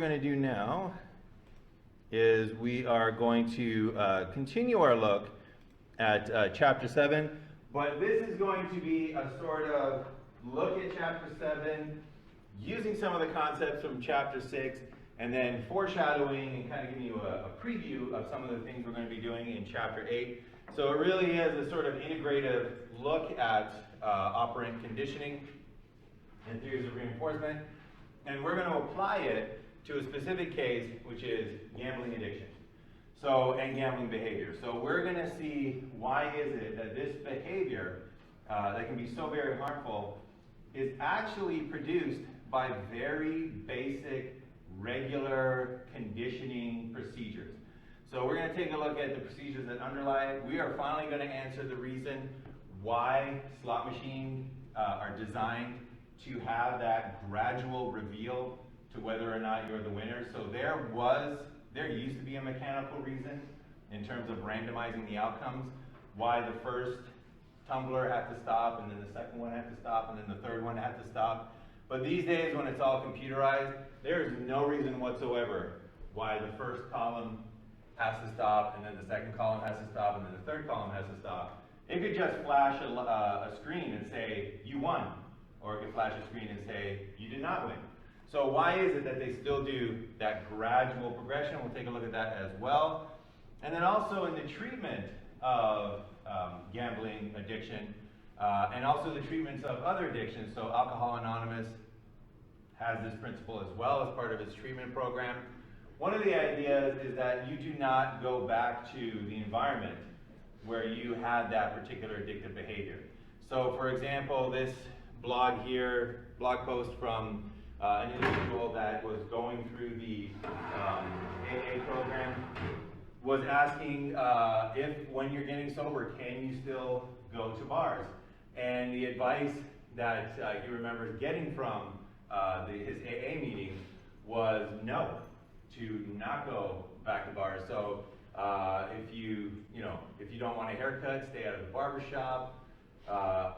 going to do now is we are going to continue our look at chapter 7, but this is going to be a sort of look at chapter 7 using some of the concepts from chapter 6 and then foreshadowing and kind of giving you a preview of some of the things we're going to be doing in chapter 8. So it really is a sort of integrative look at operant conditioning and theories of reinforcement, and we're going to apply it to a specific case, which is gambling addiction. And gambling behavior. So we're going to see why is it that this behavior that can be so very harmful is actually produced by very basic, regular conditioning procedures. So we're going to take a look at the procedures that underlie it. We are finally going to answer the reason why slot machines are designed to have that gradual reveal to whether or not you're the winner. So there used to be a mechanical reason in terms of randomizing the outcomes, why the first tumbler had to stop, and then the second one had to stop, and then the third one had to stop. But these days, when it's all computerized, there is no reason whatsoever why the first column has to stop, and then the second column has to stop, and then the third column has to stop. It could just flash a screen and say, you won. Or it could flash a screen and say, you did not win. So why is it that they still do that gradual progression? We'll take a look at that as well. And then also in the treatment of gambling addiction, and also the treatments of other addictions. So Alcohol Anonymous has this principle as well as part of its treatment program. One of the ideas is that you do not go back to the environment where you had that particular addictive behavior. So for example, this blog post from an individual that was going through the AA program was asking if when you're getting sober, can you still go to bars? And the advice that he remembers getting from his AA meeting was no, to not go back to bars. So if you don't want a haircut, stay out of the barbershop.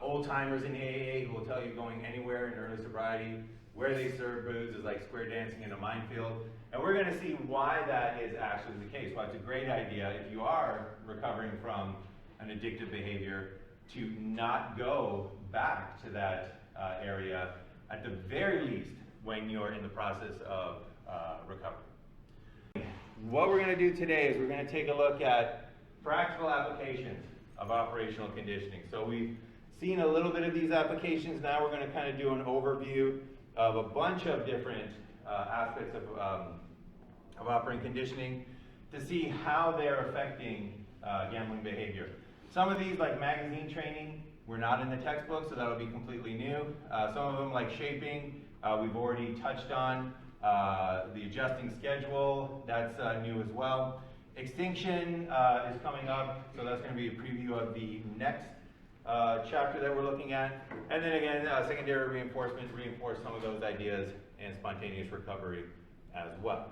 Old timers in AA who will tell you going anywhere in early sobriety where they serve booze is like square dancing in a minefield. And we're going to see why that is actually the case. Why it's a great idea if you are recovering from an addictive behavior to not go back to that area at the very least when you're in the process of recovery. What we're going to do today is we're going to take a look at practical applications of operational conditioning. So we've seen a little bit of these applications. Now we're going to kind of do an overview of a bunch of different aspects of operant conditioning to see how they're affecting gambling behavior. Some of these, like magazine training, were not in the textbook, so that would be completely new. Some of them, like shaping, we've already touched on. The adjusting schedule, that's new as well. Extinction is coming up, so that's going to be a preview of the next chapter that we're looking at. And then again, secondary reinforcement, reinforce some of those ideas, and spontaneous recovery as well.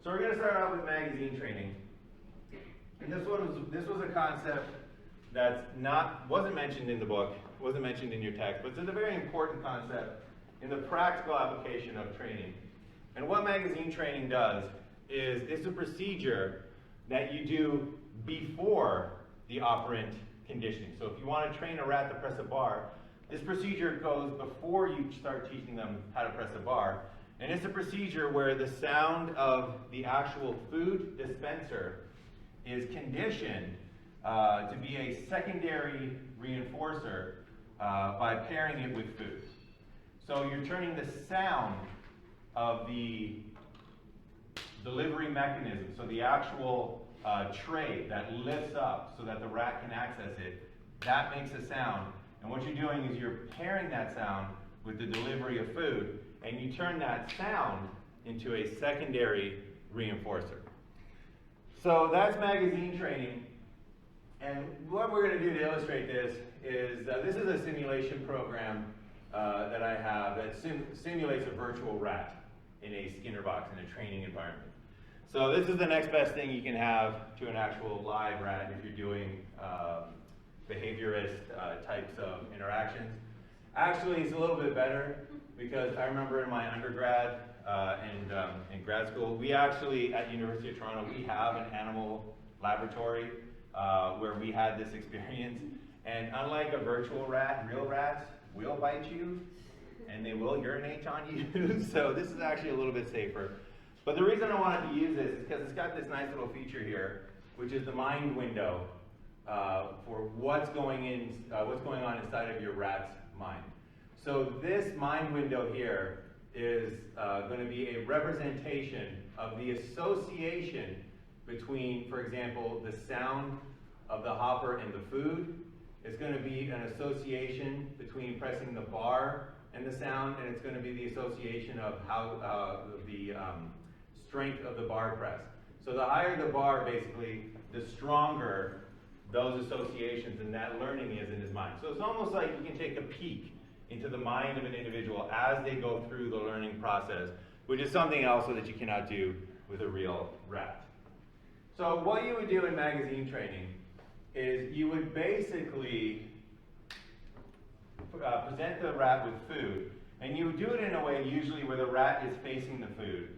So we're going to start out with magazine training. And this was a concept that wasn't mentioned in the book, wasn't mentioned in your text, but it's a very important concept in the practical application of training. And what magazine training does is it's a procedure that you do before the operant conditioning. So if you want to train a rat to press a bar, this procedure goes before you start teaching them how to press a bar. And it's a procedure where the sound of the actual food dispenser is conditioned to be a secondary reinforcer by pairing it with food. So you're turning the sound of the delivery mechanism, so the actual tray that lifts up so that the rat can access it, that makes a sound. And what you're doing is you're pairing that sound with the delivery of food, and you turn that sound into a secondary reinforcer. So that's magazine training. And what we're going to do to illustrate this is a simulation program that I have that simulates a virtual rat in a Skinner box in a training environment. So this is the next best thing you can have to an actual live rat if you're doing behaviorist types of interactions. Actually, it's a little bit better because I remember in my undergrad and in grad school, we actually, at the University of Toronto, we have an animal laboratory where we had this experience. And unlike a virtual rat, real rats will bite you and they will urinate on you. So this is actually a little bit safer. But the reason I wanted to use this is because it's got this nice little feature here, which is the mind window for what's going on inside of your rat's mind. So this mind window here is going to be a representation of the association between, for example, the sound of the hopper and the food. It's going to be an association between pressing the bar and the sound, and it's going to be the association of how the strength of the bar press. So the higher the bar, basically, the stronger those associations and that learning is in his mind. So it's almost like you can take a peek into the mind of an individual as they go through the learning process, which is something else that you cannot do with a real rat. So what you would do in magazine training is you would basically present the rat with food, and you would do it in a way usually where the rat is facing the food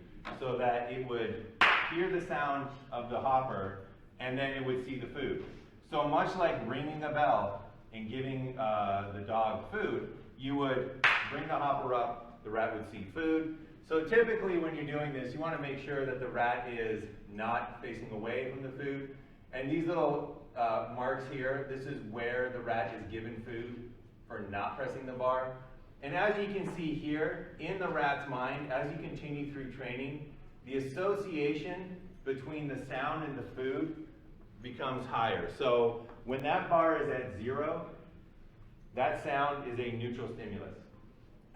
so that it would hear the sound of the hopper and then it would see the food. So much like ringing a bell and giving the dog food, you would bring the hopper up, the rat would see food. So typically when you're doing this, you want to make sure that the rat is not facing away from the food. And these little marks here, this is where the rat is given food for not pressing the bar. And as you can see here, in the rat's mind, as you continue through training, the association between the sound and the food becomes higher. So when that bar is at 0, that sound is a neutral stimulus.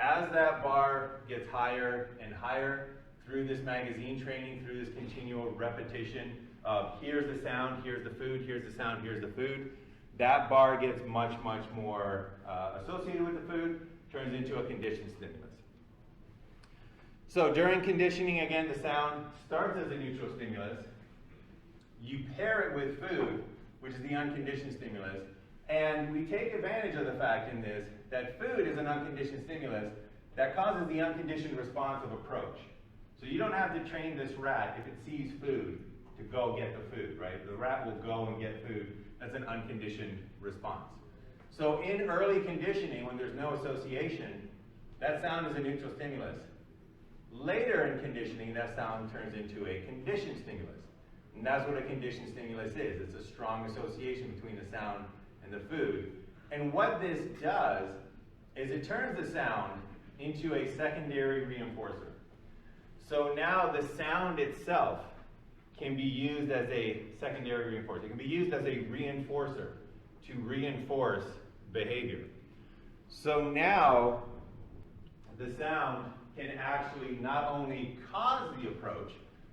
As that bar gets higher and higher through this magazine training, through this continual repetition of here's the sound, here's the food, here's the sound, here's the food, that bar gets much, much more associated with the food, turns into a conditioned stimulus. So during conditioning, again, the sound starts as a neutral stimulus. You pair it with food, which is the unconditioned stimulus, and we take advantage of the fact in this that food is an unconditioned stimulus that causes the unconditioned response of approach. So you don't have to train this rat if it sees food to go get the food, right? The rat will go and get food. That's an unconditioned response. So in early conditioning, when there's no association, that sound is a neutral stimulus. Later in conditioning, that sound turns into a conditioned stimulus. And that's what a conditioned stimulus is. It's a strong association between the sound and the food. And what this does is it turns the sound into a secondary reinforcer. So now the sound itself can be used as a secondary reinforcer. It can be used as a reinforcer to reinforce behavior. So now the sound can actually not only cause the approach,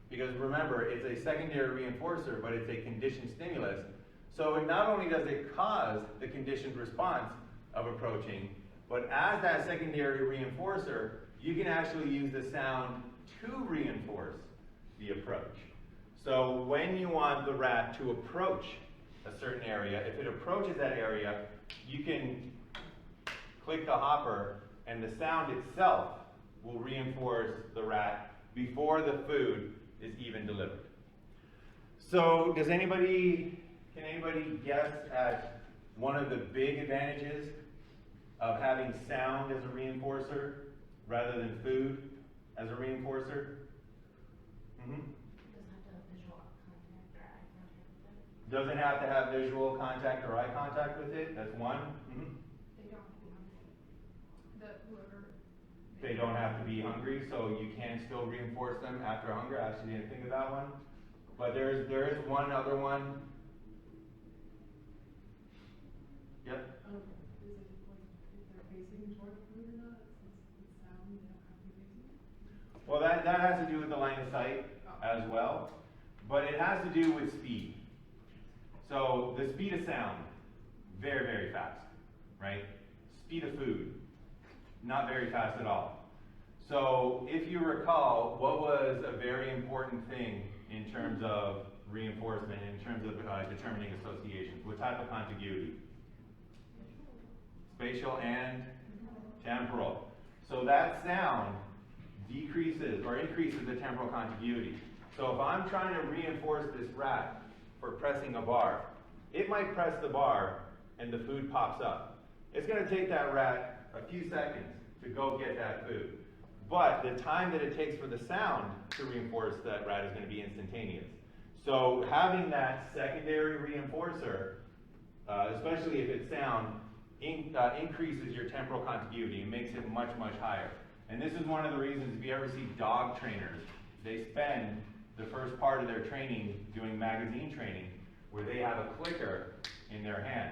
because remember, it's a secondary reinforcer, but it's a conditioned stimulus. So not only does it cause the conditioned response of approaching, but as that secondary reinforcer, you can actually use the sound to reinforce the approach. So when you want the rat to approach a certain area, if it approaches that area, you can click the hopper and the sound itself will reinforce the rat before the food is even delivered. So can anybody guess at one of the big advantages of having sound as a reinforcer rather than food as a reinforcer? Mm-hmm. Doesn't have to have visual contact or eye contact with it. That's one. Mm-hmm. They don't have to be hungry, so you can still reinforce them after hunger. I actually didn't think of that one. But there is one other one. Yep. Is it like if they're facing toward food or not? Since the sound, they don't have to be So the speed of sound, very, very fast, right? Speed of food, not very fast at all. So if you recall, what was a very important thing in terms of reinforcement, in terms of determining associations? What type of contiguity? Spatial and temporal. So that sound decreases or increases the temporal contiguity. So if I'm trying to reinforce this rat for pressing a bar, it might press the bar and the food pops up. It's going to take that rat a few seconds to go get that food. But the time that it takes for the sound to reinforce that rat is going to be instantaneous. So having that secondary reinforcer, especially if it's sound, increases your temporal contiguity and makes it much, much higher. And this is one of the reasons if you ever see dog trainers, they spend the first part of their training doing magazine training where they have a clicker in their hand.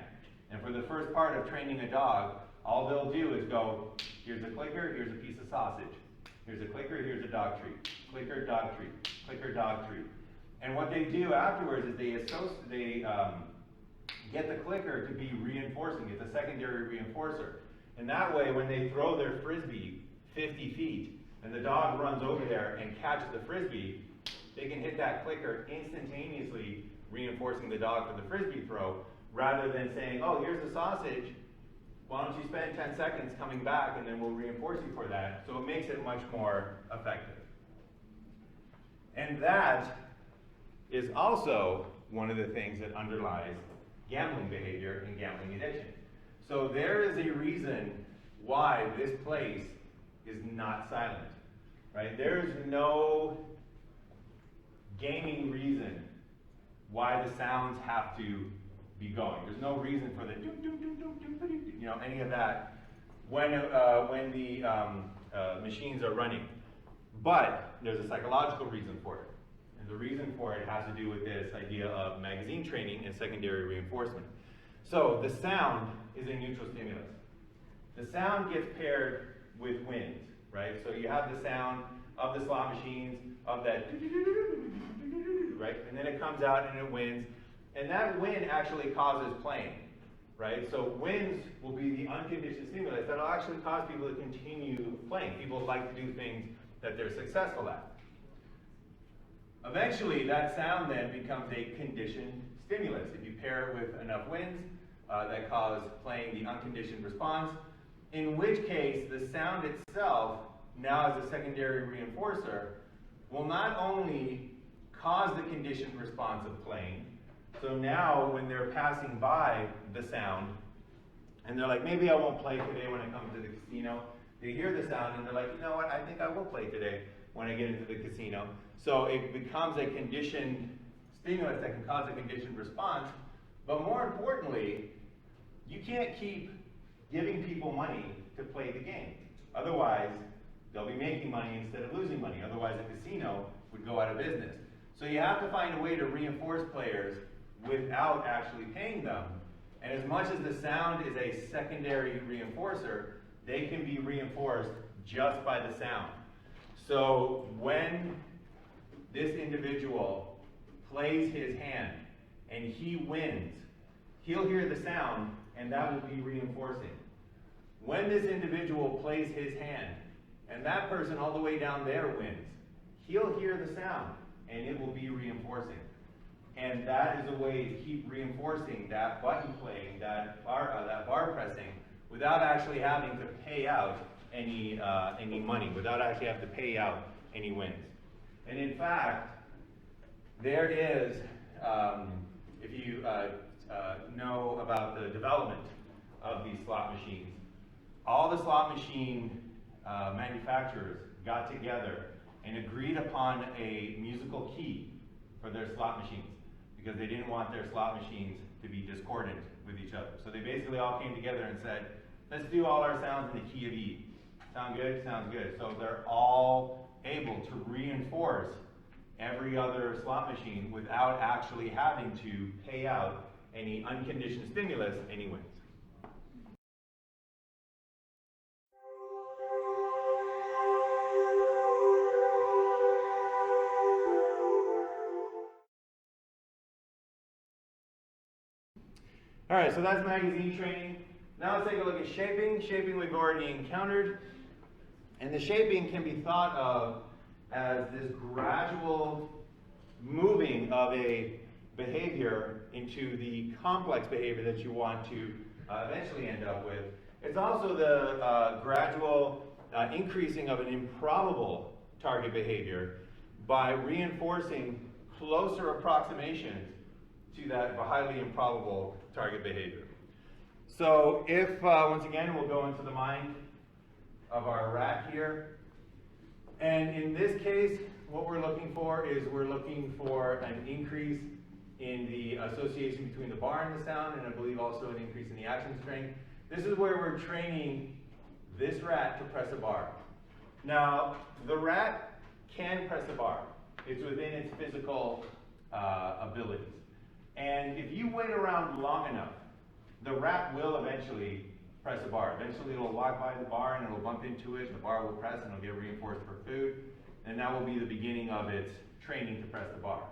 And for the first part of training a dog, all they'll do is go, here's a clicker, here's a piece of sausage. Here's a clicker, here's a dog treat. Clicker, dog treat. Clicker, dog treat. And what they do afterwards is they get the clicker to be reinforcing. It's a secondary reinforcer. And that way, when they throw their frisbee 50 feet, and the dog runs over there and catches the frisbee, they can hit that clicker instantaneously, reinforcing the dog for the frisbee throw, rather than saying, oh, here's the sausage, why don't you spend 10 seconds coming back and then we'll reinforce you for that. So it makes it much more effective. And that is also one of the things that underlies gambling behavior and gambling addiction. So there is a reason why this place is not silent, right? There is no gaming reason why the sounds have to be going. There's no reason for the any of that when the machines are running. But there's a psychological reason for it. And the reason for it has to do with this idea of magazine training and secondary reinforcement. So the sound is a neutral stimulus. The sound gets paired with winds, right? So you have the sound of the slot machines, of that, right? And then it comes out and it wins. And that wind actually causes playing, right? So winds will be the unconditioned stimulus that will actually cause people to continue playing. People like to do things that they're successful at. Eventually, that sound then becomes a conditioned stimulus. If you pair it with enough winds that cause playing the unconditioned response, in which case the sound itself, now as a secondary reinforcer, will not only cause the conditioned response of playing. So now when they're passing by the sound, and they're like, maybe I won't play today when I come to the casino. They hear the sound and they're like, you know what, I think I will play today when I get into the casino. So it becomes a conditioned stimulus that can cause a conditioned response. But more importantly, you can't keep giving people money to play the game. Otherwise, they'll be making money instead of losing money. Otherwise, the casino would go out of business. So you have to find a way to reinforce players without actually paying them. And as much as the sound is a secondary reinforcer, they can be reinforced just by the sound. So when this individual plays his hand and he wins, he'll hear the sound and that will be reinforcing. When this individual plays his hand and that person all the way down there wins, he'll hear the sound and it will be reinforcing. And that is a way to keep reinforcing that button playing, that bar pressing, without actually having to pay out any money, without actually having to pay out any wins. And in fact, there is, if you know about the development of these slot machines, all the slot machine manufacturers got together and agreed upon a musical key for their slot machines because they didn't want their slot machines to be discordant with each other. So they basically all came together and said, let's do all our sounds in the key of E. Sound good? Sounds good. So they're all able to reinforce every other slot machine without actually having to pay out any unconditioned stimulus anyway. All right, so that's magazine training. Now let's take a look at shaping. Shaping we've already encountered. And the shaping can be thought of as this gradual moving of a behavior into the complex behavior that you want to eventually end up with. It's also the gradual increasing of an improbable target behavior by reinforcing closer approximations to that highly improbable target behavior. So if, once again, we'll go into the mind of our rat here. And in this case, what we're looking for is we're looking for an increase in the association between the bar and the sound, and I believe also an increase in the action strength. This is where we're training this rat to press a bar. Now, the rat can press a bar. It's within its physical abilities. And if you wait around long enough, the rat will eventually press a bar. Eventually it'll walk by the bar and it'll bump into it, and the bar will press and it'll get reinforced for food, and that will be the beginning of its training to press the bar.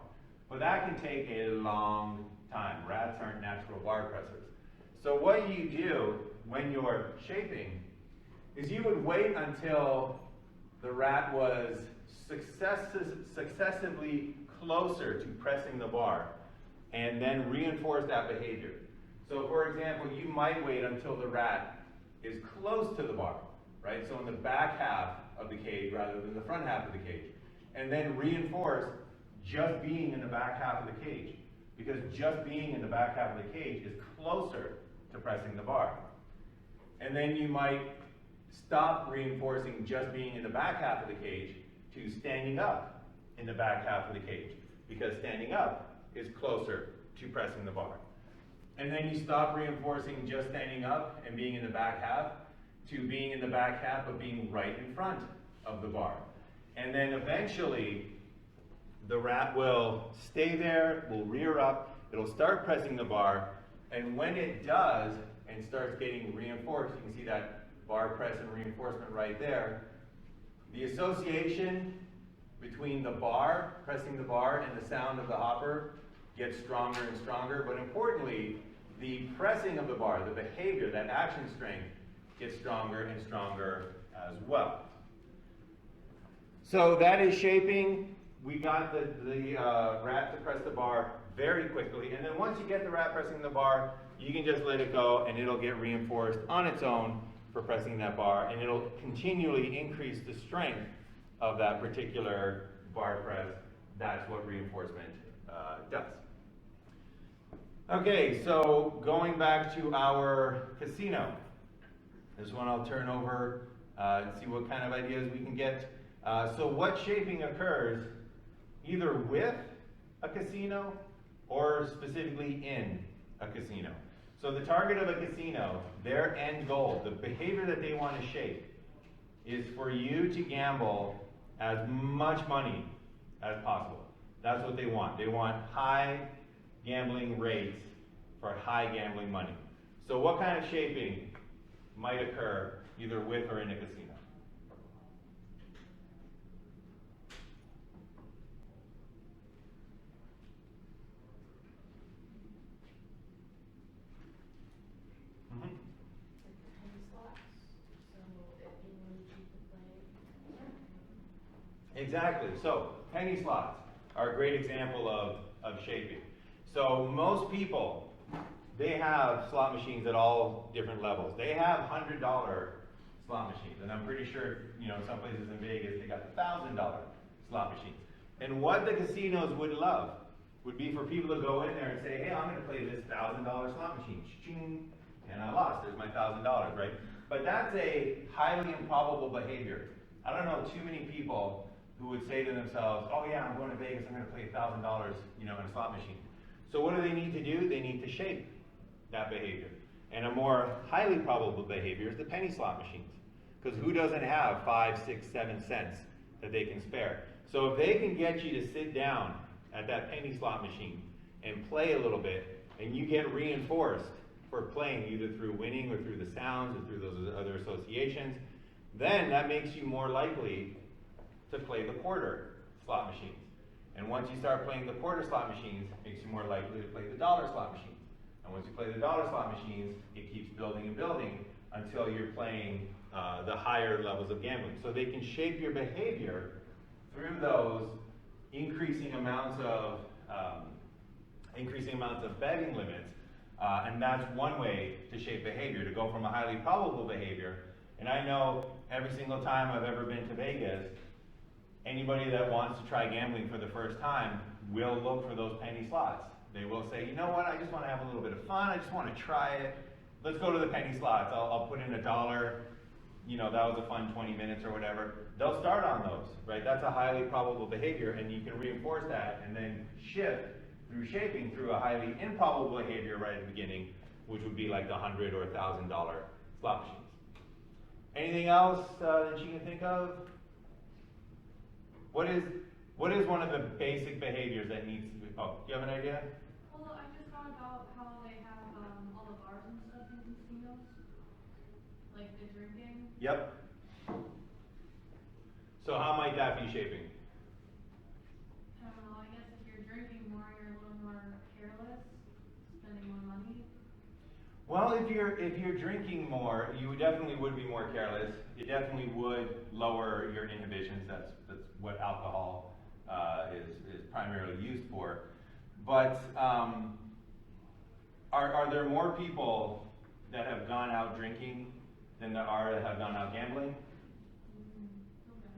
But that can take a long time. Rats aren't natural bar pressers. So what you do when you're shaping is you would wait until the rat was successively closer to pressing the bar and then reinforce that behavior. So for example, you might wait until the rat is close to the bar, right? So in the back half of the cage rather than the front half of the cage. And then reinforce just being in the back half of the cage, because just being in the back half of the cage is closer to pressing the bar. And then you might stop reinforcing just being in the back half of the cage to standing up in the back half of the cage, because standing up is closer to pressing the bar. And then you stop reinforcing just standing up and being in the back half to being in the back half but being right in front of the bar. And then eventually the rat will stay there, will rear up, it'll start pressing the bar, and when it does and starts getting reinforced, you can see that bar press and reinforcement right there, the association between the bar, pressing the bar, and the sound of the hopper gets stronger and stronger, but importantly, the pressing of the bar, the behavior, that action strength, gets stronger and stronger as well. So that is shaping. We got the rat to press the bar very quickly, and then once you get the rat pressing the bar, you can just let it go and it'll get reinforced on its own for pressing that bar, and it'll continually increase the strength of that particular bar press. That's what reinforcement does. Okay, so going back to our casino. This one I'll turn over and see what kind of ideas we can get. So what shaping occurs either with a casino or specifically in a casino. So the target of a casino, their end goal, the behavior that they want to shape, is for you to gamble as much money as possible. That's what they want. They want high gambling rates for high gambling money. So what kind of shaping might occur either with or in a casino? Exactly. So penny slots are a great example of shaping. So most people, they have slot machines at all different levels. They have $100 slot machines, and I'm pretty sure, some places in Vegas, they got $1,000 slot machines. And what the casinos would love would be for people to go in there and say, hey, I'm going to play this $1,000 slot machine. Ching, and I lost. There's my $1,000, right? But that's a highly improbable behavior. I don't know too many people who would say to themselves, oh yeah, I'm going to Vegas, I'm going to play $1,000, in a slot machine. So what do they need to do? They need to shape that behavior. And a more highly probable behavior is the penny slot machines. Because who doesn't have 5, 6, 7 cents that they can spare? So if they can get you to sit down at that penny slot machine and play a little bit, and you get reinforced for playing either through winning or through the sounds or through those other associations, then that makes you more likely to play the quarter slot machines. And once you start playing the quarter slot machines, it makes you more likely to play the dollar slot machines. And once you play the dollar slot machines, it keeps building and building until you're playing the higher levels of gambling. So they can shape your behavior through those increasing amounts of betting limits, and that's one way to shape behavior, to go from a highly probable behavior. And I know every single time I've ever been to Vegas, anybody that wants to try gambling for the first time will look for those penny slots. They will say, you know what, I just want to have a little bit of fun, I just want to try it. Let's go to the penny slots, I'll put in $1, you know, that was a fun 20 minutes or whatever. They'll start on those, right? That's a highly probable behavior, and you can reinforce that and then shift through shaping through a highly improbable behavior right at the beginning, which would be like the $100 or $1,000 slot machines. Anything else that you can think of? What is one of the basic behaviors that needs to be, oh, do you have an idea? Well, I just thought about how they have all the bars and stuff in casinos, like the drinking. Yep. So how might that be shaping? I don't know, I guess if you're drinking more, you're a little more careless, spending more money. Well, if you're drinking more, you definitely would be more careless. It definitely would lower your inhibitions. That's what alcohol is primarily used for. But are there more people that have gone out drinking than there are that have gone out gambling? Okay.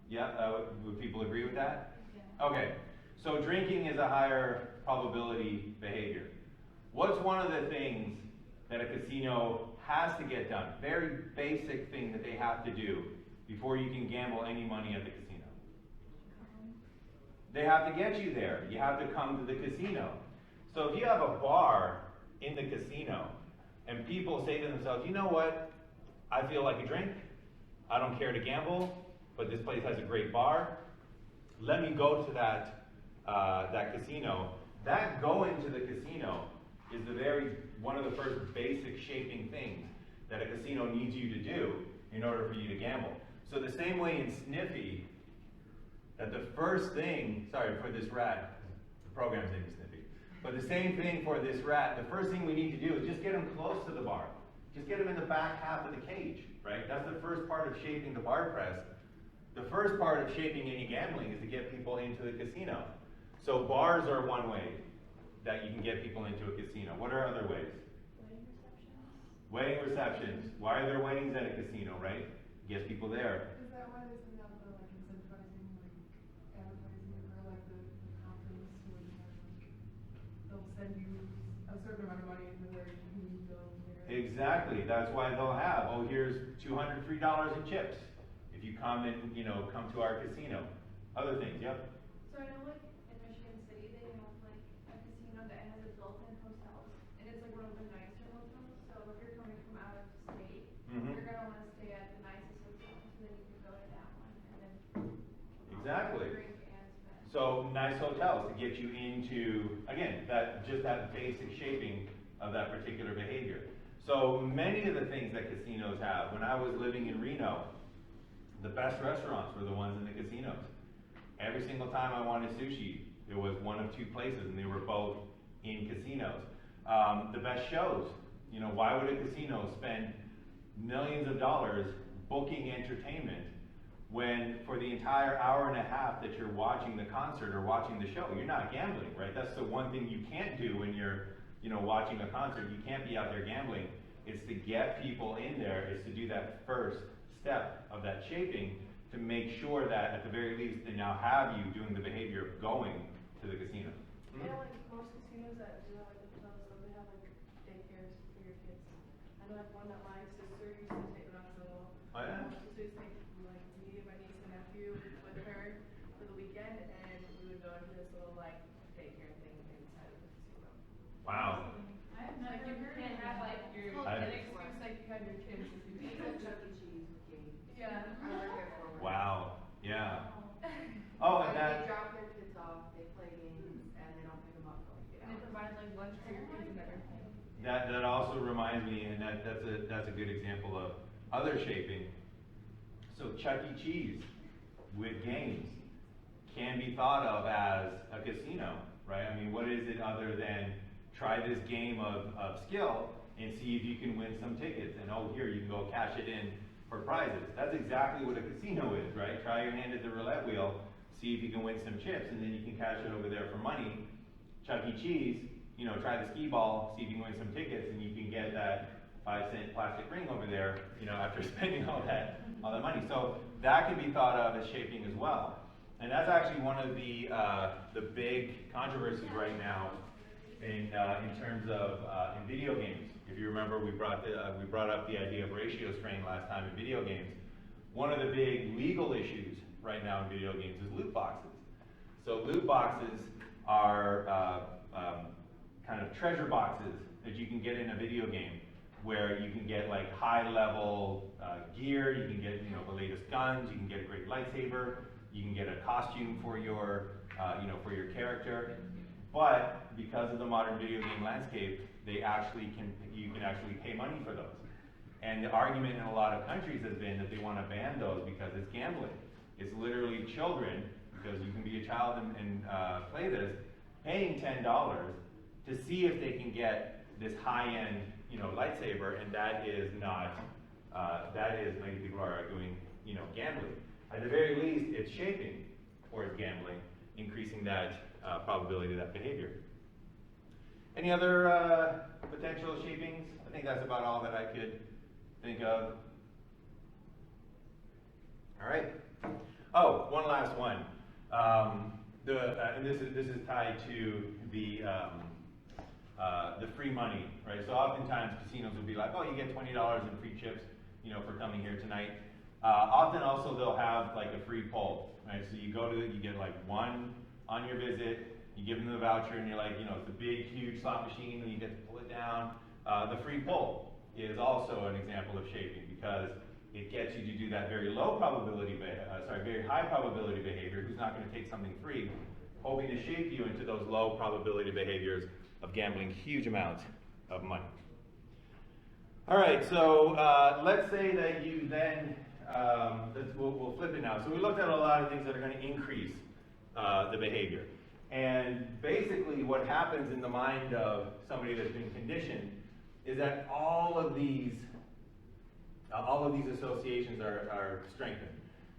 Yeah, would people agree with that? Yeah. Okay, so drinking is a higher probability behavior. What's one of the things that a casino has to get done? Very basic thing that they have to do before you can gamble any money at the casino. They have to get you there. You have to come to the casino. So if you have a bar in the casino and people say to themselves, you know what, I feel like a drink, I don't care to gamble, but this place has a great bar, let me go to that casino. That going to the casino is one of the first basic shaping things that a casino needs you to do in order for you to gamble. So the same way in Sniffy, that the first thing, sorry for this rat, the program's name is Sniffy, but the same thing for this rat, the first thing we need to do is just get him close to the bar. Just get him in the back half of the cage, right? That's the first part of shaping the bar press. The first part of shaping any gambling is to get people into the casino. So bars are one way that you can get people into a casino. What are other ways? Wedding receptions. Why are there weddings at a casino, right? Gets people there. Is that why they send out the like incentivizing, like advertising, or like the conference where you have, like, they'll send you a certain amount of money and where you can go there? Exactly. That's why they'll have, oh, here's $200 free in chips if you come and come to our casino. Other things, yep. So I know, like, in Michigan City, they have, like, a casino that has a built-in hotels, and it's, like, one of the nicer hotels, so if you're coming from out of state, you're gonna wanna stay at the nicest hotel, so then you can go to that one, and then Exactly. drink and spend. So nice hotels to get you into, again, that basic shaping of that particular behavior. So many of the things that casinos have, when I was living in Reno, the best restaurants were the ones in the casinos. Every single time I wanted sushi, it was one of two places, and they were both in casinos. The best shows, why would a casino spend millions of dollars booking entertainment when for the entire hour and a half that you're watching the concert or watching the show, you're not gambling, right? That's the one thing you can't do when you're watching a concert. You can't be out there gambling. It's to get people in there, is to do that first step of that shaping to make sure that at the very least they now have you doing the behavior of going to the casino. I know, like, most casinos that do have, like, the hotels, so they have, like, daycares for your kids. I know, like, one that my sister used to take when I was little. Oh, yeah? My sister used to take, like, me and my niece and nephew with her for the weekend, and we would go into this little, like, daycare thing inside of the casino. Wow. I've Like, never you heard can't of have, that. like, your, I- an excuse, like, you have your kids if you It's a Chuck E. Cheese game. Yeah. I work there for a while. Wow. Yeah. Oh. Oh, and They that. drop their kids off, they play games, and they don't pick them up till they get And they out. provide, like, lunch for your kids and everything. That also reminds me, and that's a good example of other shaping. So Chuck E. Cheese with games can be thought of as a casino, right? I mean, what is it other than try this game of skill and see if you can win some tickets. And oh, here, you can go cash it in for prizes. That's exactly what a casino is, right? Try your hand at the roulette wheel, see if you can win some chips, and then you can cash it over there for money. Chuck E. Cheese, you know, try the skee ball, see if you can win some tickets, and you can get that 5-cent plastic ring over there, you know, after spending all that money. So that can be thought of as shaping as well. And that's actually one of the big controversies right now in terms of in video games. If you remember, we brought up the idea of ratio strain last time in video games. One of the big legal issues right now in video games is loot boxes. So loot boxes are kind of treasure boxes that you can get in a video game, where you can get like high-level gear, you can get, you know, the latest guns, you can get a great lightsaber, you can get a costume for your you know, for your character. But because of the modern video game landscape, you can actually pay money for those. And the argument in a lot of countries has been that they want to ban those because it's gambling. It's literally children, because you can be a child and play this, paying $10 to see if they can get this high-end, you know, lightsaber, and that is not, many people are arguing, you know, gambling. At the very least, it's shaping towards gambling, increasing that probability of that behavior. Any other potential shapings? I think that's about all that I could think of. All right. Oh, one last one. And this is tied to the free money, right? So oftentimes casinos will be like, oh, you get $20 in free chips, you know, for coming here tonight. Often also they'll have like a free pull, right? So you go to it, you get like one on your visit, you give them the voucher, and you're like, you know, it's a big, huge slot machine, and you get to pull it down. The free pull is also an example of shaping, because it gets you to do that very low probability, very high probability behavior, who's not going to take something free, hoping to shape you into those low probability behaviors of gambling huge amounts of money. All right, so let's say that you then, we'll flip it now. So we looked at a lot of things that are going to increase the behavior. And basically what happens in the mind of somebody that's been conditioned is that all of these associations are strengthened.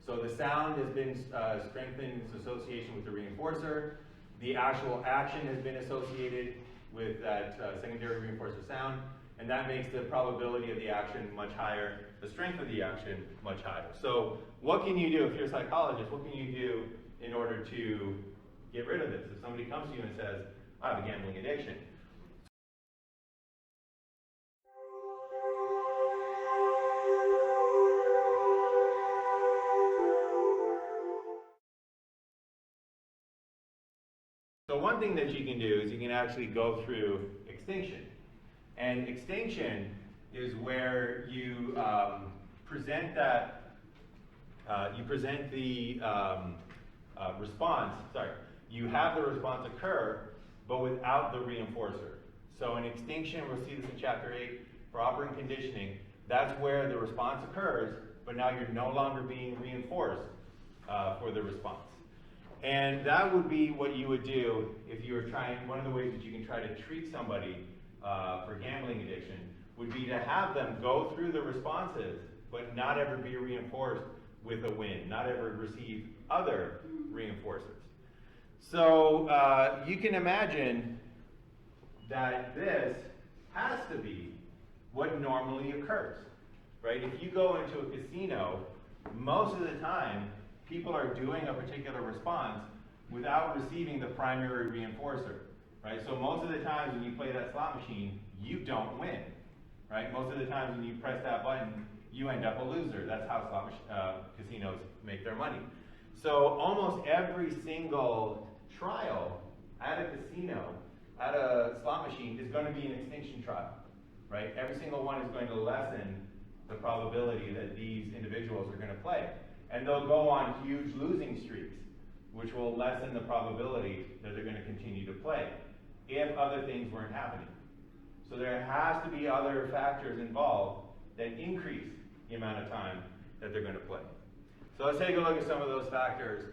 So the sound has been strengthened in its association with the reinforcer. The actual action has been associated with that secondary reinforcer sound, and that makes the probability of the action much higher, the strength of the action much higher. So what can you do if you're a psychologist? What can you do in order to get rid of this? If somebody comes to you and says, I have a gambling addiction. So one thing that you can do is you can actually go through extinction. And extinction is where you present the response, you have the response occur, but without the reinforcer. So in extinction, we'll see this in chapter 8, for operant conditioning, that's where the response occurs, but now you're no longer being reinforced for the response. And that would be what you would do if you were trying, one of the ways that you can try to treat somebody for gambling addiction would be to have them go through the responses, but not ever be reinforced with a win, not ever receive other reinforcers. So you can imagine that this has to be what normally occurs, right? If you go into a casino, most of the time, people are doing a particular response without receiving the primary reinforcer, right? So most of the times when you play that slot machine, you don't win, right? Most of the times when you press that button, you end up a loser. That's how casinos make their money. So almost every single trial at a casino, at a slot machine, is going to be an extinction trial, right? Every single one is going to lessen the probability that these individuals are going to play. And they'll go on huge losing streaks, which will lessen the probability that they're going to continue to play if other things weren't happening. So there has to be other factors involved that increase the amount of time that they're going to play. So let's take a look at some of those factors.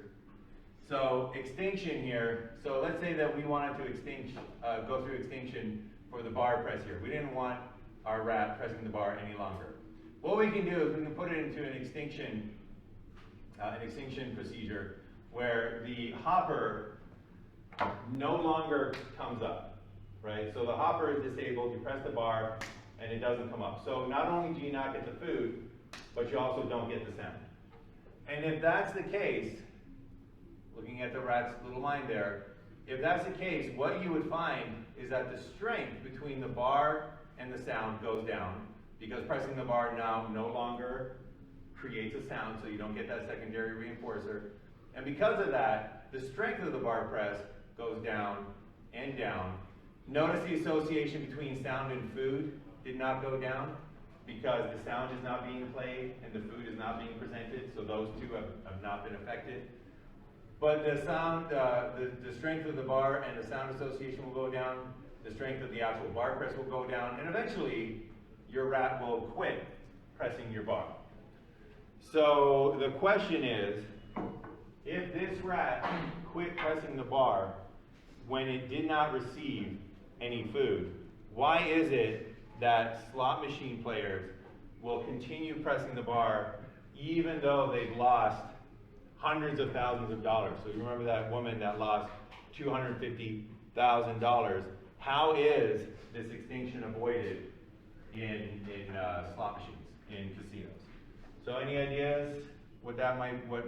So extinction here, so let's say that we wanted to go through extinction for the bar press here. We didn't want our rat pressing the bar any longer. What we can do is we can put it into an extinction procedure where the hopper no longer comes up, right? So the hopper is disabled, you press the bar, and it doesn't come up. So not only do you not get the food, but you also don't get the sound. And if that's the case, looking at the rat's little mind there, if that's the case, what you would find is that the strength between the bar and the sound goes down, because pressing the bar now no longer creates a sound, so you don't get that secondary reinforcer. And because of that, the strength of the bar press goes down and down. Notice the association between sound and food did not go down, because the sound is not being played and the food is not being presented, so those two have not been affected. But the sound, the strength of the bar and the sound association will go down, the strength of the actual bar press will go down, and eventually your rat will quit pressing your bar. So the question is, if this rat quit pressing the bar when it did not receive any food, why is it that slot machine players will continue pressing the bar even though they've lost hundreds of thousands of dollars? So you remember that woman that lost $250,000. How is this extinction avoided in slot machines, in casinos? So any ideas what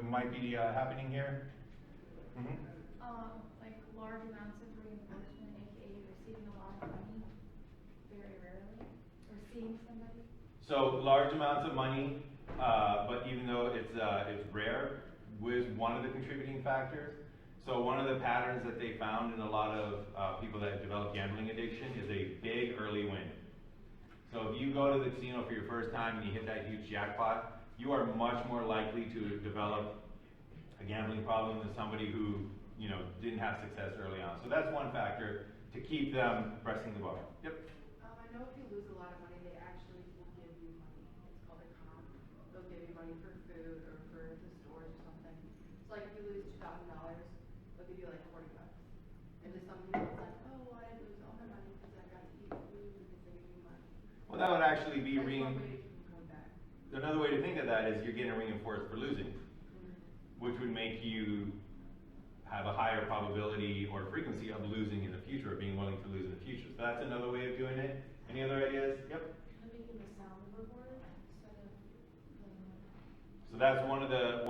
might be happening here? Mm-hmm. Like large amounts of reimbursement, aka receiving a lot of money very rarely, or seeing somebody. So large amounts of money, but even though it's rare, was one of the contributing factors. So one of the patterns that they found in a lot of people that develop gambling addiction is a big early win. So if you go to the casino for your first time and you hit that huge jackpot, you are much more likely to develop a gambling problem than somebody who, didn't have success early on. So that's one factor to keep them pressing the bar. Yep. I know if you lose a lot of money, they actually will give you money. It's called a comp. They'll give you money for food or for the stores or something. So like if you lose $2,000, they'll give you like $40. And to some people it's like, oh, well, I didn't lose all my money because I got to eat food because they gave me money. Well, that would actually be That's one way to keep them coming back. another way to think of that is you're getting reinforced for losing, which would make you have a higher probability or frequency of losing in the future, or being willing to lose in the future. So that's another way of doing it. Any other ideas? Yep. Making the sound reward instead of playing. So that's one of the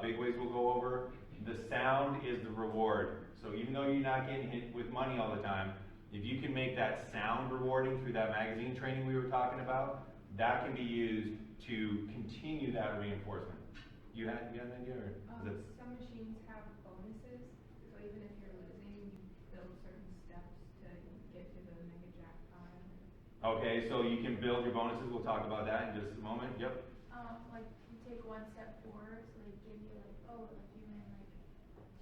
big ways we'll go over. The sound is the reward. So even though you're not getting hit with money all the time, if you can make that sound rewarding through that magazine training we were talking about, that can be used to continue that reinforcement. You had an idea, or is it? Some machines have bonuses, so even if you're losing, you build certain steps to get to the mega jackpot. Okay, so you can build your bonuses. We'll talk about that in just a moment. Yep. Like you take one step forward, so they give you like, oh, like you win like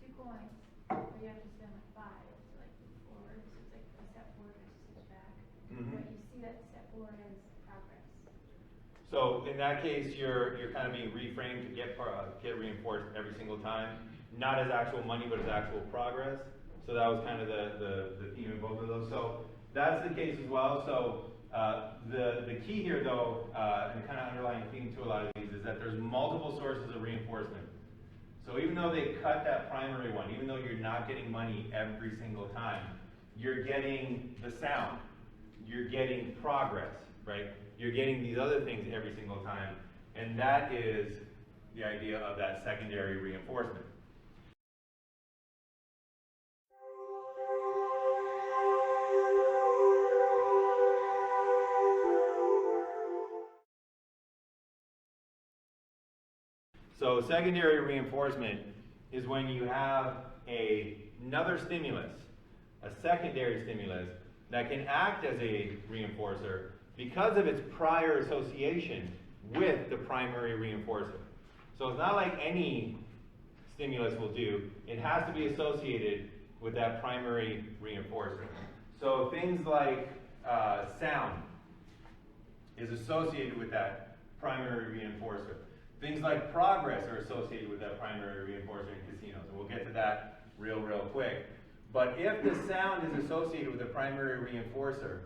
2 coins, but you have to spend like 5 to like move forward. So it's like a step forward versus a step back. Mhm. But you see that step forward as progress. So in that case, you're kind of being reframed to get reinforced every single time, not as actual money, but as actual progress. So that was kind of the theme in both of those. So that's the case as well. So the key here, though, and kind of underlying theme to a lot of these, is that there's multiple sources of reinforcement. So even though they cut that primary one, even though you're not getting money every single time, you're getting the sound, you're getting progress, right? You're getting these other things every single time, and that is the idea of that secondary reinforcement. So secondary reinforcement is when you have another stimulus, a secondary stimulus, that can act as a reinforcer because of its prior association with the primary reinforcer. So it's not like any stimulus will do. It has to be associated with that primary reinforcer. So things like sound is associated with that primary reinforcer. Things like progress are associated with that primary reinforcer in casinos, and we'll get to that real quick. But if the sound is associated with a primary reinforcer,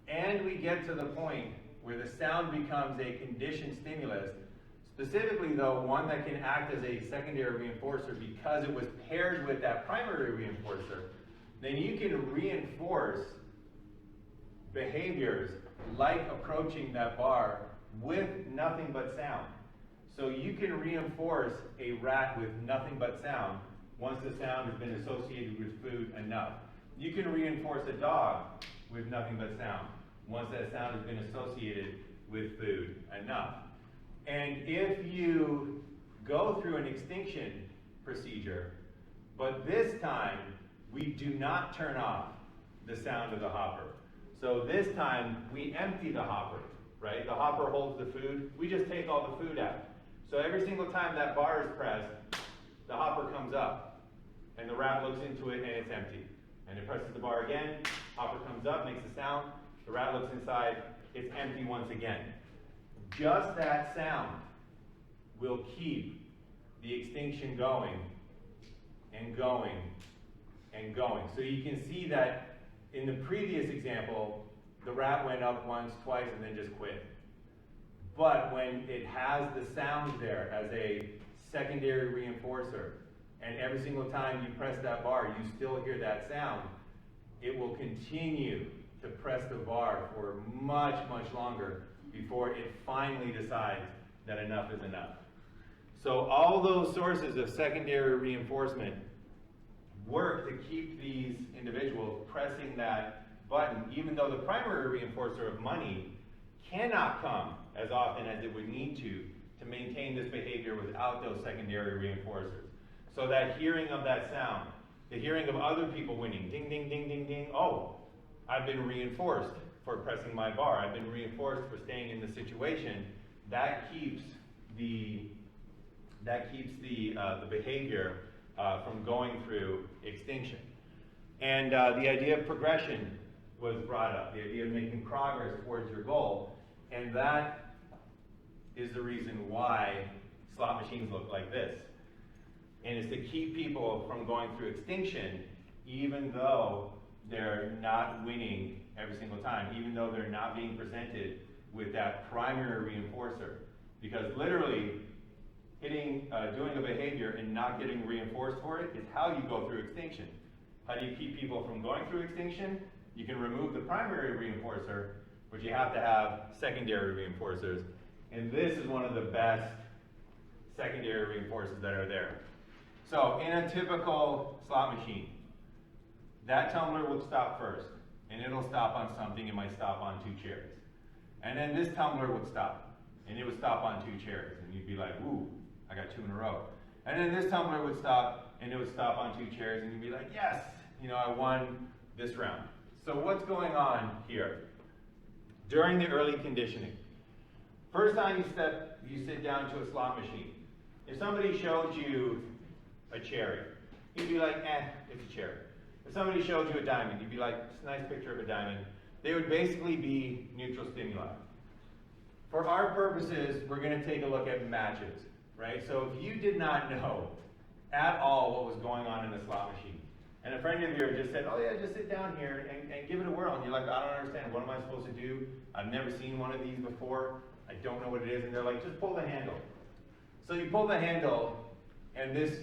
and we get to the point where the sound becomes a conditioned stimulus, specifically though one that can act as a secondary reinforcer because it was paired with that primary reinforcer, then you can reinforce behaviors like approaching that bar with nothing but sound. So you can reinforce a rat with nothing but sound once the sound has been associated with food enough. You can reinforce a dog with nothing but sound once that sound has been associated with food enough. And if you go through an extinction procedure, but this time we do not turn off the sound of the hopper. So this time we empty the hopper, right? The hopper holds the food. We just take all the food out. So every single time that bar is pressed, the hopper comes up, and the rat looks into it, and it's empty. And it presses the bar again, hopper comes up, makes a sound, the rat looks inside, it's empty once again. Just that sound will keep the extinction going and going and going. So you can see that in the previous example, the rat went up once, twice, and then just quit. But when it has the sound there as a secondary reinforcer, and every single time you press that bar, you still hear that sound, it will continue to press the bar for much longer before it finally decides that enough is enough. So all those sources of secondary reinforcement work to keep these individuals pressing that button, even though the primary reinforcer of money cannot come as often as it would need to maintain this behavior without those secondary reinforcers. So that hearing of that sound, the hearing of other people winning, ding, ding, ding, ding, ding, oh, I've been reinforced for pressing my bar, I've been reinforced for staying in the situation, that keeps the behavior from going through extinction. And the idea of progression was brought up, the idea of making progress towards your goal, and that is the reason why slot machines look like this. And it's to keep people from going through extinction, even though they're not winning every single time, even though they're not being presented with that primary reinforcer. Because literally, doing a behavior and not getting reinforced for it is how you go through extinction. How do you keep people from going through extinction? You can remove the primary reinforcer, but you have to have secondary reinforcers. And this is one of the best secondary reinforcers that are there. So in a typical slot machine, that tumbler would stop first, and it'll stop on something. It might stop on 2 chairs. And then this tumbler would stop, and it would stop on 2 chairs. And you'd be like, ooh, I got 2 in a row. And then this tumbler would stop, and it would stop on 2 chairs, and you'd be like, yes, I won this round. So what's going on here? During the early conditioning, first time you sit down to a slot machine, if somebody showed you a cherry, you'd be like, it's a cherry. If somebody showed you a diamond, you'd be like, it's a nice picture of a diamond. They would basically be neutral stimuli. For our purposes, we're going to take a look at matches, right? So if you did not know at all what was going on in a slot machine, and a friend of yours just said, oh yeah, just sit down here and give it a whirl, and you're like, I don't understand, what am I supposed to do? I've never seen one of these before, I don't know what it is, and they're like, just pull the handle. So you pull the handle, and this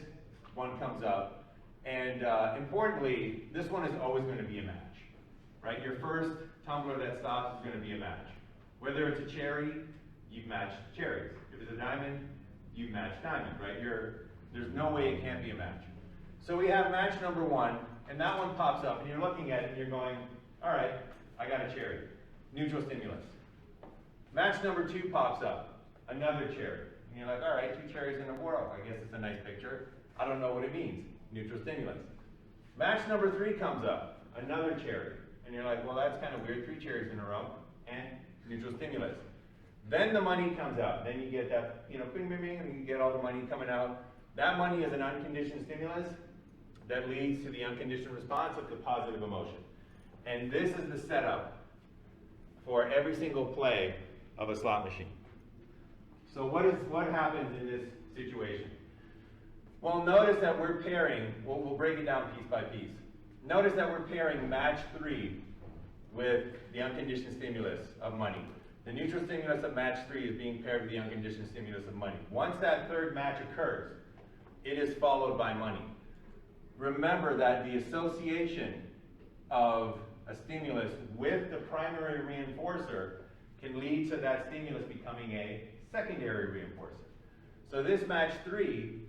one comes up, and importantly, this one is always going to be a match, right? Your first tumbler that stops is going to be a match. Whether it's a cherry, you've matched cherries. If it's a diamond, you've matched diamond, right? There's no way it can't be a match. So we have match number 1, and that one pops up, and you're looking at it, and you're going, all right, I got a cherry, neutral stimulus. Match number 2 pops up, another cherry. And you're like, all right, 2 cherries in a row. I guess it's a nice picture. I don't know what it means, neutral stimulus. Match number 3 comes up, another cherry. And you're like, well, that's kind of weird, 3 cherries in a row, and neutral stimulus. Then the money comes out. Then you get that, bing, bing, bing, and you get all the money coming out. That money is an unconditioned stimulus that leads to the unconditioned response of the positive emotion. And this is the setup for every single play of a slot machine. So what happens in this situation? Well, notice that we're pairing, we'll break it down piece by piece. Notice that we're pairing match 3 with the unconditioned stimulus of money. The neutral stimulus of match 3 is being paired with the unconditioned stimulus of money. Once that third match occurs, it is followed by money. Remember that the association of a stimulus with the primary reinforcer can lead to that stimulus becoming a secondary reinforcer. So this match 3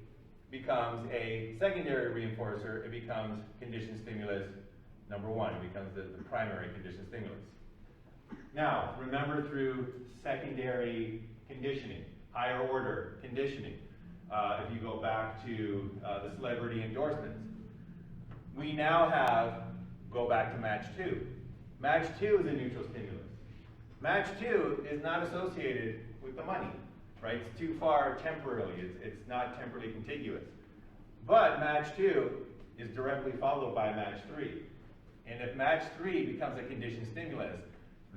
becomes a secondary reinforcer. It becomes conditioned stimulus number 1. It becomes the primary conditioned stimulus. Now, remember through secondary conditioning, higher order conditioning, if you go back to the celebrity endorsements, we now have, go back to match 2. Match 2 is a neutral stimulus. Match 2 is not associated with the money, right? It's too far temporally. It's not temporally contiguous. But match 2 is directly followed by match 3. And if match 3 becomes a conditioned stimulus,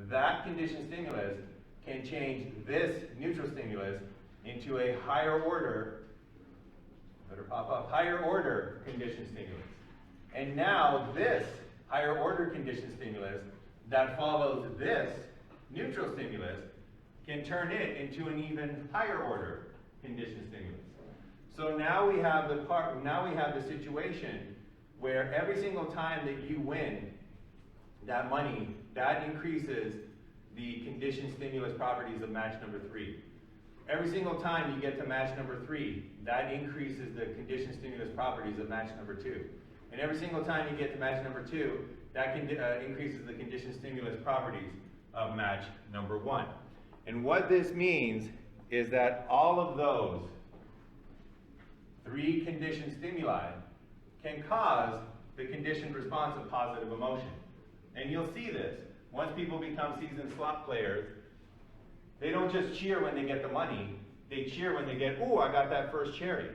that conditioned stimulus can change this neutral stimulus into a higher order, better pop up, higher order conditioned stimulus. And now this higher order conditioned stimulus that follows this neutral stimulus can turn it into an even higher order conditioned stimulus. So now we have the situation where every single time that you win that money, that increases the conditioned stimulus properties of match number 3. Every single time you get to match number 3, that increases the conditioned stimulus properties of match number 2. And every single time you get to match number 2, that increases the conditioned stimulus properties of match number 1. And what this means is that all of those 3 conditioned stimuli can cause the conditioned response of positive emotion. And you'll see this. Once people become seasoned slot players, they don't just cheer when they get the money, they cheer when they get, ooh, I got that first cherry.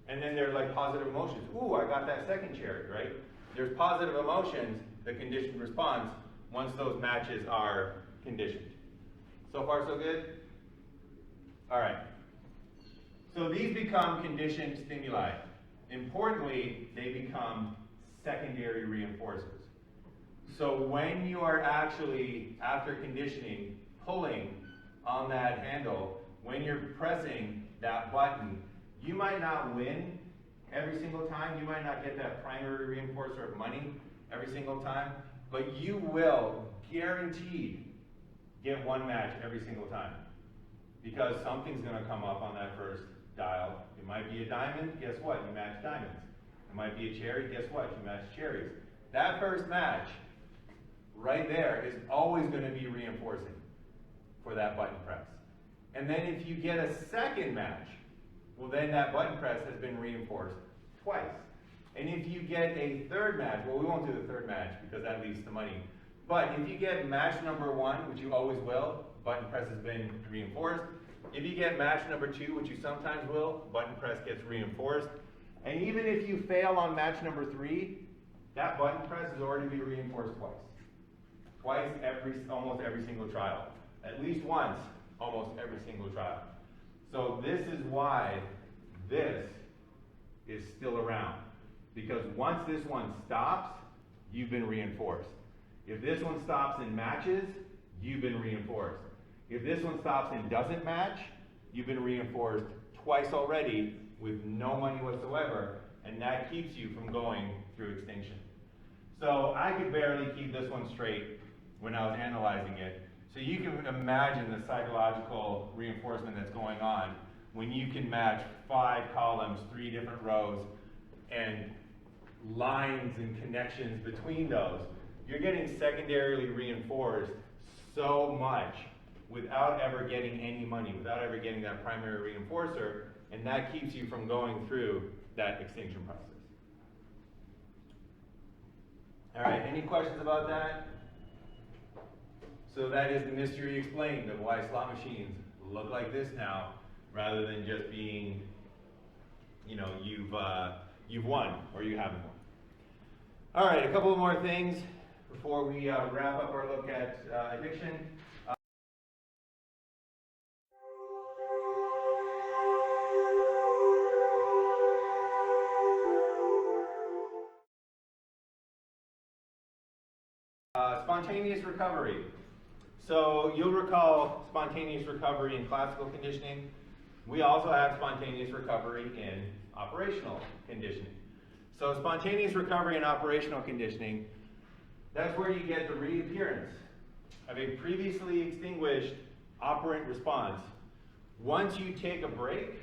And then they're like positive emotions. Ooh, I got that second cherry, right? There's positive emotions, the conditioned response, once those matches are conditioned. So far, so good? All right. So these become conditioned stimuli. Importantly, they become secondary reinforcers. So when you are actually, after conditioning, pulling on that handle, when you're pressing that button, you might not win every single time. You might not get that primary reinforcer of money every single time, but you will guaranteed get one match every single time, because something's going to come up on that first dial. It might be a diamond. Guess what? You match diamonds. It might be a cherry. Guess what? You match cherries. That first match right there is always going to be reinforcing for that button press. And then if you get a second match, well, then that button press has been reinforced twice. And if you get a third match, well, we won't do the third match because that leads to money. But if you get match number 1, which you always will, button press has been reinforced. If you get match number 2, which you sometimes will, button press gets reinforced. And even if you fail on match number 3, that button press has already been reinforced twice. Twice almost every single trial. At least once, almost every single trial. So this is why this is still around. Because once this one stops, you've been reinforced. If this one stops and matches, you've been reinforced. If this one stops and doesn't match, you've been reinforced twice already with no money whatsoever, and that keeps you from going through extinction. So I could barely keep this one straight when I was analyzing it. So you can imagine the psychological reinforcement that's going on when you can match 5 columns, 3 different rows, and lines and connections between those. You're getting secondarily reinforced so much without ever getting any money, without ever getting that primary reinforcer, and that keeps you from going through that extinction process. All right, any questions about that? So that is the mystery explained of why slot machines look like this now, rather than just being, you know, you've won or you haven't won. All right, a couple more things before we wrap up our look at addiction. spontaneous recovery. So you'll recall spontaneous recovery in classical conditioning. We also have spontaneous recovery in operational conditioning. So spontaneous recovery in operational conditioning, that's where you get the reappearance of a previously extinguished operant response. Once you take a break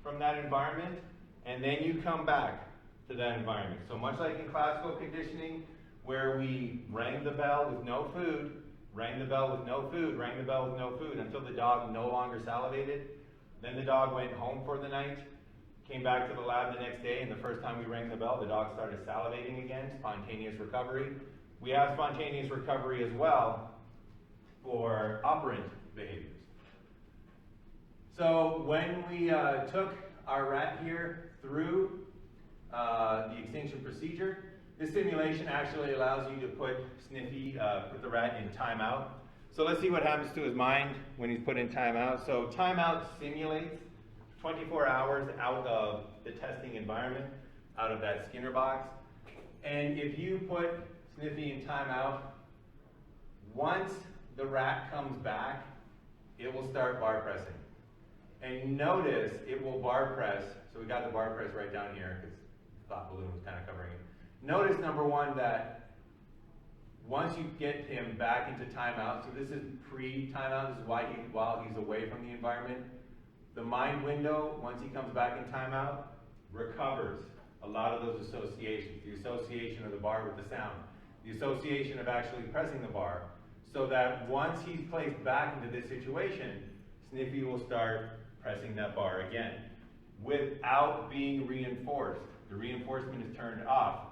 from that environment, and then you come back to that environment. So much like in classical conditioning, where we rang the bell with no food, rang the bell with no food, rang the bell with no food, until the dog no longer salivated. Then the dog went home for the night, came back to the lab the next day, and the first time we rang the bell, the dog started salivating again, spontaneous recovery. We have spontaneous recovery as well for operant behaviors. So when we took our rat here through the extinction procedure, this simulation actually allows you to put Sniffy, put the rat in timeout. So let's see what happens to his mind when he's put in timeout. So timeout simulates 24 hours out of the testing environment, out of that Skinner box. And if you put Sniffy in timeout, once the rat comes back, it will start bar pressing. And notice it will bar press. So we got the bar press right down here because the thought balloon was kind of covering it. Notice, number one, that once you get him back into timeout, so this is pre-timeout, this is why while he's away from the environment, the mind window, once he comes back in timeout, recovers a lot of those associations. The association of the bar with the sound, the association of actually pressing the bar, so that once he's placed back into this situation, Sniffy will start pressing that bar again without being reinforced. The reinforcement is turned off.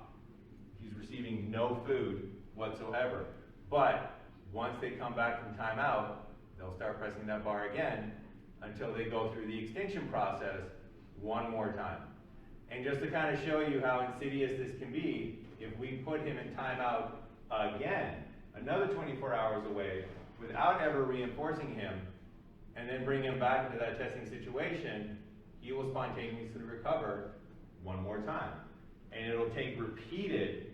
He's receiving no food whatsoever. But once they come back from timeout, they'll start pressing that bar again until they go through the extinction process one more time. And just to kind of show you how insidious this can be, if we put him in timeout again, another 24 hours away, without ever reinforcing him, and then bring him back into that testing situation, he will spontaneously recover one more time. And it'll take repeated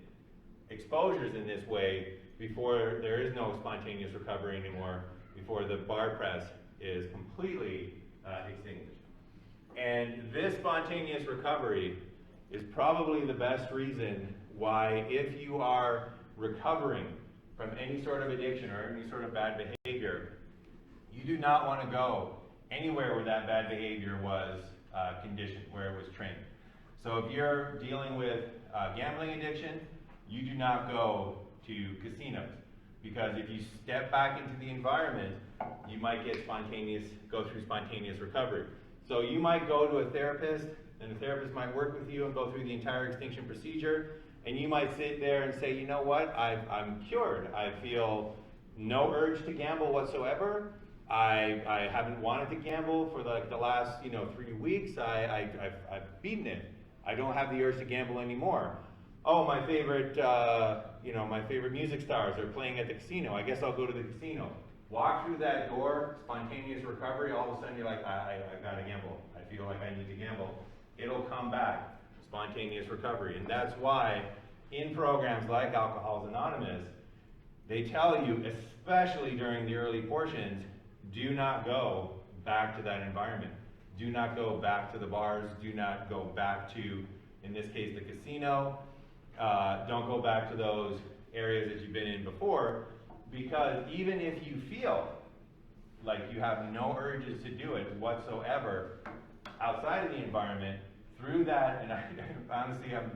exposures in this way before there is no spontaneous recovery anymore, before the bar press is completely extinguished. And this spontaneous recovery is probably the best reason why, if you are recovering from any sort of addiction or any sort of bad behavior, you do not want to go anywhere where that bad behavior was conditioned, where it was trained. So if you're dealing with gambling addiction, you do not go to casinos, because if you step back into the environment, you might go through spontaneous recovery. So you might go to a therapist, and the therapist might work with you and go through the entire extinction procedure, and you might sit there and say, you know what, I'm cured. I feel no urge to gamble whatsoever. I haven't wanted to gamble for the last 3 weeks. I've beaten it. I don't have the urge to gamble anymore. Oh, my favorite music stars are playing at the casino. I guess I'll go to the casino. Walk through that door, spontaneous recovery. All of a sudden you're like, I gotta gamble. I feel like I need to gamble. It'll come back, spontaneous recovery. And that's why in programs like Alcoholics Anonymous, they tell you, especially during the early portions, do not go back to that environment. Do not go back to the bars. Do not go back to, in this case, the casino. Don't go back to those areas that you've been in before, because even if you feel like you have no urges to do it whatsoever outside of the environment, through that, and honestly, I'm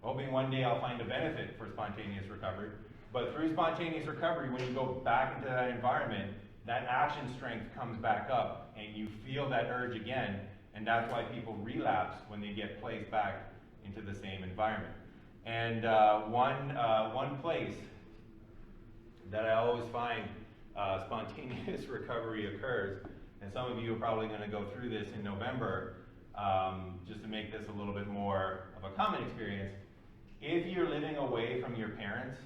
hoping one day I'll find a benefit for spontaneous recovery, but through spontaneous recovery, when you go back into that environment, that action strength comes back up, and you feel that urge again, and that's why people relapse when they get placed back into the same environment. And one place that I always find spontaneous recovery occurs, and some of you are probably going to go through this in November, just to make this a little bit more of a common experience. If you're living away from your parents,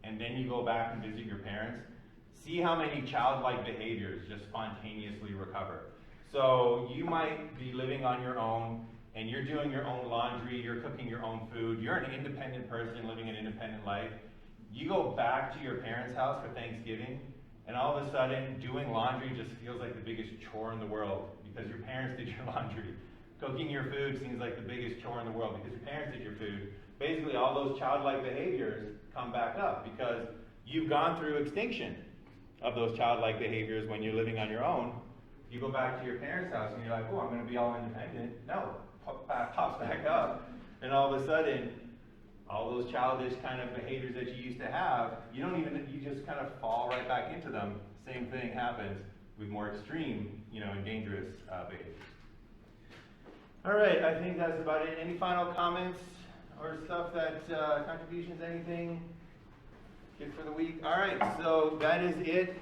and then you go back and visit your parents, see how many childlike behaviors just spontaneously recover. So you might be living on your own, and you're doing your own laundry, you're cooking your own food, you're an independent person living an independent life. You go back to your parents' house for Thanksgiving, and all of a sudden, doing laundry just feels like the biggest chore in the world because your parents did your laundry. Cooking your food seems like the biggest chore in the world because your parents did your food. Basically, all those childlike behaviors come back up because you've gone through extinction of those childlike behaviors when you're living on your own. You go back to your parents' house and you're like, oh, I'm going to be all independent. No, pops back up. And all of a sudden, all those childish kind of behaviors that you used to have, you just kind of fall right back into them. Same thing happens with more extreme, and dangerous behaviors. All right, I think that's about it. Any final comments or stuff contributions, anything good for the week? All right, so that is it